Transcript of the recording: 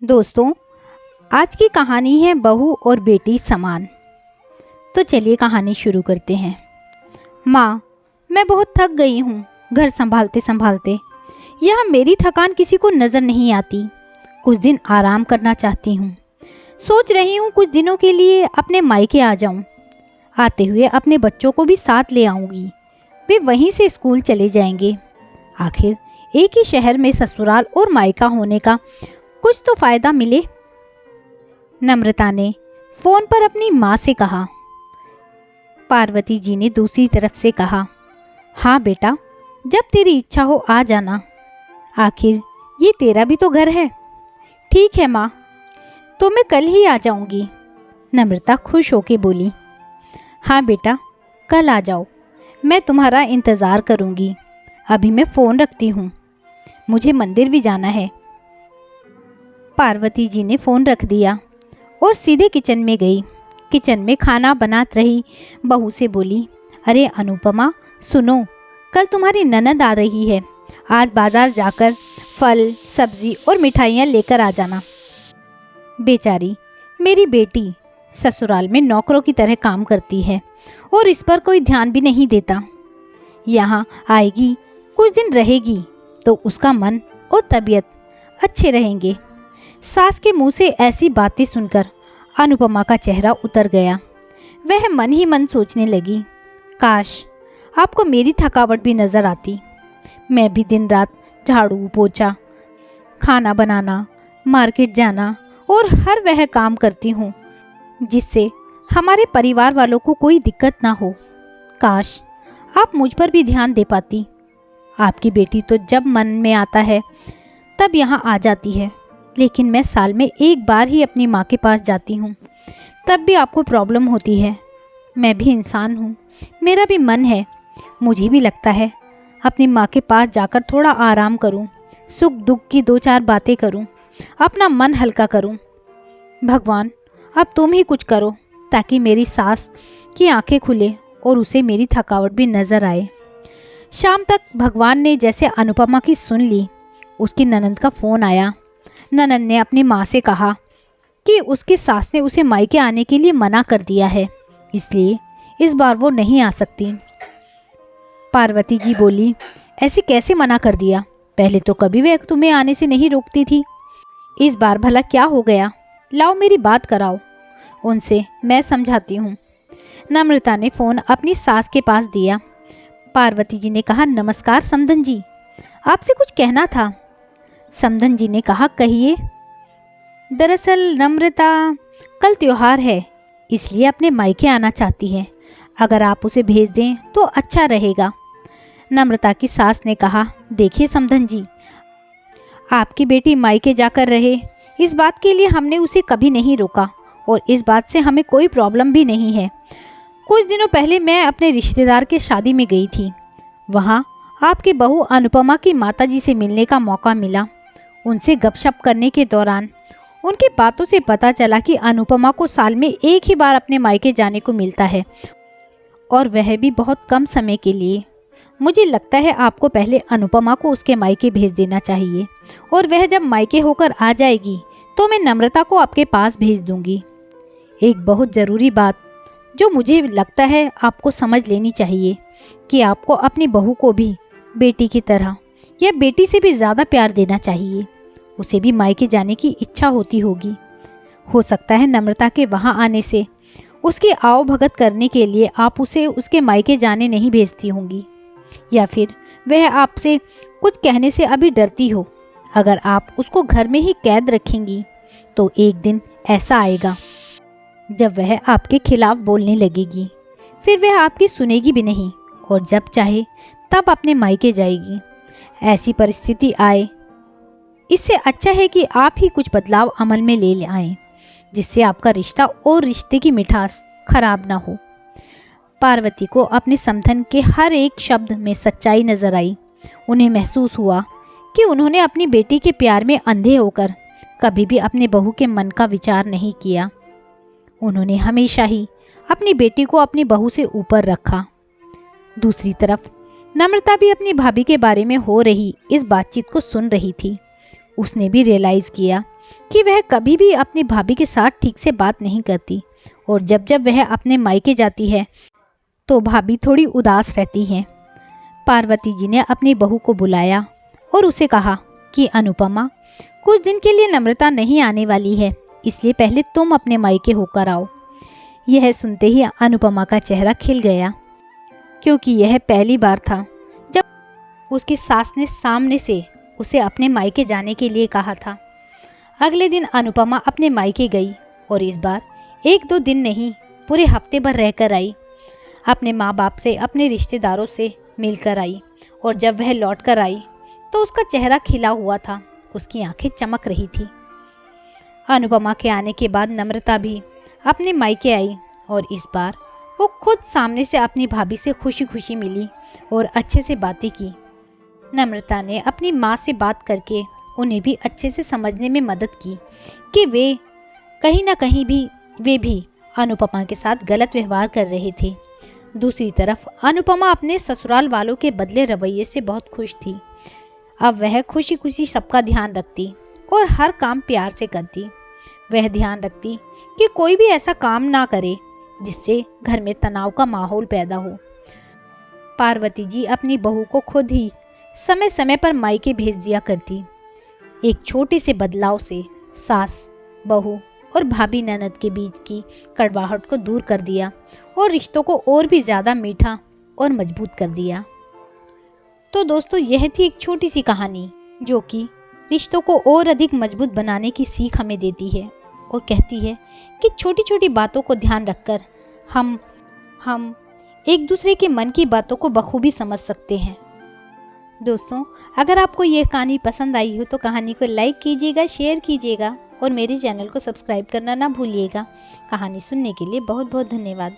दोस्तों, आज की कहानी है बहू और बेटी समान। तो चलिए कहानी शुरू करते हैं। माँ, मैं बहुत थक गई हूँ घर संभालते संभालते। यहाँ मेरी थकान किसी को नज़र नहीं आती। कुछ दिन आराम करना चाहती हूँ। सोच रही हूँ कुछ दिनों के लिए अपने मायके आ जाऊँ। आते हुए अपने बच्चों को भी साथ ले आऊँगी। वे वहीं से स्कूल चले जाएंगे। आखिर एक ही शहर में ससुराल और मायका होने का कुछ तो फायदा मिले। नम्रता ने फोन पर अपनी माँ से कहा। पार्वती जी ने दूसरी तरफ से कहा, हाँ बेटा, जब तेरी इच्छा हो आ जाना। आखिर ये तेरा भी तो घर है। ठीक है माँ, तो मैं कल ही आ जाऊंगी। नम्रता खुश होके बोली। हाँ बेटा, कल आ जाओ, मैं तुम्हारा इंतज़ार करूंगी। अभी मैं फ़ोन रखती हूँ, मुझे मंदिर भी जाना है। पार्वती जी ने फ़ोन रख दिया और सीधे किचन में गई। किचन में खाना बनात रही बहू से बोली, अरे अनुपमा सुनो, कल तुम्हारी ननद आ रही है। आज बाज़ार जाकर फल सब्ज़ी और मिठाइयाँ लेकर आ जाना। बेचारी मेरी बेटी ससुराल में नौकरों की तरह काम करती है और इस पर कोई ध्यान भी नहीं देता। यहाँ आएगी, कुछ दिन रहेगी तो उसका मन और तबीयत अच्छे रहेंगे। सास के मुंह से ऐसी बातें सुनकर अनुपमा का चेहरा उतर गया। वह मन ही मन सोचने लगी, काश आपको मेरी थकावट भी नज़र आती। मैं भी दिन रात झाड़ू पोछा, खाना बनाना, मार्केट जाना और हर वह काम करती हूँ जिससे हमारे परिवार वालों को कोई दिक्कत ना हो। काश आप मुझ पर भी ध्यान दे पाती। आपकी बेटी तो जब मन में आता है तब यहाँ आ जाती है, लेकिन मैं साल में एक बार ही अपनी माँ के पास जाती हूँ, तब भी आपको प्रॉब्लम होती है। मैं भी इंसान हूँ, मेरा भी मन है। मुझे भी लगता है अपनी माँ के पास जाकर थोड़ा आराम करूँ, सुख दुख की दो चार बातें करूँ, अपना मन हल्का करूँ। भगवान, अब तुम ही कुछ करो ताकि मेरी सास की आंखें खुले और उसे मेरी थकावट भी नज़र आए। शाम तक भगवान ने जैसे अनुपमा की सुन ली। उसकी ननद का फ़ोन आया। ननद ने अपनी माँ से कहा कि उसकी सास ने उसे मायके आने के लिए मना कर दिया है, इसलिए इस बार वो नहीं आ सकती। पार्वती जी बोली, ऐसे कैसे मना कर दिया? पहले तो कभी वह तुम्हें आने से नहीं रोकती थी। इस बार भला क्या हो गया? लाओ मेरी बात कराओ उनसे, मैं समझाती हूँ। नम्रता ने फ़ोन अपनी सास के पास दिया। पार्वती जी ने कहा, नमस्कार समधन जी, आपसे कुछ कहना था। समधन जी ने कहा, कहिए। दरअसल नम्रता कल त्योहार है, इसलिए अपने मायके आना चाहती है। अगर आप उसे भेज दें तो अच्छा रहेगा। नम्रता की सास ने कहा, देखिए समधन जी, आपकी बेटी मायके जाकर रहे, इस बात के लिए हमने उसे कभी नहीं रोका और इस बात से हमें कोई प्रॉब्लम भी नहीं है। कुछ दिनों पहले मैं अपने रिश्तेदार के शादी में गई थी। वहाँ आपकी बहू अनुपमा की माताजी से मिलने का मौका मिला। उनसे गपशप करने के दौरान उनकी बातों से पता चला कि अनुपमा को साल में एक ही बार अपने मायके जाने को मिलता है और वह भी बहुत कम समय के लिए। मुझे लगता है आपको पहले अनुपमा को उसके मायके भेज देना चाहिए और वह जब मायके होकर आ जाएगी तो मैं नम्रता को आपके पास भेज दूंगी। एक बहुत ज़रूरी बात जो मुझे लगता है आपको समझ लेनी चाहिए कि आपको अपनी बहू को भी बेटी की तरह या बेटी से भी ज़्यादा प्यार देना चाहिए। उसे भी मायके जाने की इच्छा होती होगी। हो सकता है नम्रता के वहाँ आने से उसकी आओ भगत करने के लिए आप उसे उसके मायके जाने नहीं भेजती होंगी, या फिर वह आपसे कुछ कहने से अभी डरती हो। अगर आप उसको घर में ही कैद रखेंगी तो एक दिन ऐसा आएगा जब वह आपके खिलाफ बोलने लगेगी, फिर वह आपकी सुनेगी भी नहीं और जब चाहे तब अपने मायके जाएगी। ऐसी परिस्थिति आए, इससे अच्छा है कि आप ही कुछ बदलाव अमल में ले आएं, जिससे आपका रिश्ता और रिश्ते की मिठास खराब ना हो। पार्वती को अपने समधन के हर एक शब्द में सच्चाई नजर आई। उन्हें महसूस हुआ कि उन्होंने अपनी बेटी के प्यार में अंधे होकर कभी भी अपने बहू के मन का विचार नहीं किया। उन्होंने हमेशा ही अपनी बेटी को अपनी बहू से ऊपर रखा। दूसरी तरफ नम्रता भी अपनी भाभी के बारे में हो रही इस बातचीत को सुन रही थी। उसने भी रियलाइज़ किया कि वह कभी भी अपनी भाभी के साथ ठीक से बात नहीं करती और जब जब वह अपने मायके जाती है तो भाभी थोड़ी उदास रहती है। पार्वती जी ने अपनी बहू को बुलाया और उसे कहा कि अनुपमा, कुछ दिन के लिए नम्रता नहीं आने वाली है, इसलिए पहले तुम अपने मायके होकर आओ। यह सुनते ही अनुपमा का चेहरा खिल गया, क्योंकि यह पहली बार था जब उसकी सास ने सामने से उसे अपने मायके जाने के लिए कहा था। अगले दिन अनुपमा अपने मायके गई और इस बार 1-2 दिन नहीं, पूरे हफ्ते भर रहकर आई। अपने माँ बाप से, अपने रिश्तेदारों से मिलकर आई और जब वह लौट कर आई तो उसका चेहरा खिला हुआ था, उसकी आंखें चमक रही थी। अनुपमा के आने के बाद नम्रता भी अपने मायके आई और इस बार वो खुद सामने से अपनी भाभी से खुशी खुशी मिली और अच्छे से बातें की। नम्रता ने अपनी माँ से बात करके उन्हें भी अच्छे से समझने में मदद की कि वे कहीं ना कहीं वे भी अनुपमा के साथ गलत व्यवहार कर रहे थे। दूसरी तरफ अनुपमा अपने ससुराल वालों के बदले रवैये से बहुत खुश थी। अब वह खुशी खुशी सबका ध्यान रखती और हर काम प्यार से करती। वह ध्यान रखती कि कोई भी ऐसा काम ना करे जिससे घर में तनाव का माहौल पैदा हो। पार्वती जी अपनी बहू को खुद ही समय समय पर मायके भेज दिया करती। एक छोटे से बदलाव से सास, बहू और भाभी ननद के बीच की कड़वाहट को दूर कर दिया और रिश्तों को और भी ज़्यादा मीठा और मजबूत कर दिया। तो दोस्तों, यह थी एक छोटी सी कहानी जो कि रिश्तों को और अधिक मजबूत बनाने की सीख हमें देती है और कहती है कि छोटी छोटी बातों को ध्यान रखकर हम एक दूसरे के मन की बातों को बखूबी समझ सकते हैं। दोस्तों, अगर आपको ये कहानी पसंद आई हो तो कहानी को लाइक कीजिएगा, शेयर कीजिएगा और मेरे चैनल को सब्सक्राइब करना ना भूलिएगा। कहानी सुनने के लिए बहुत बहुत धन्यवाद।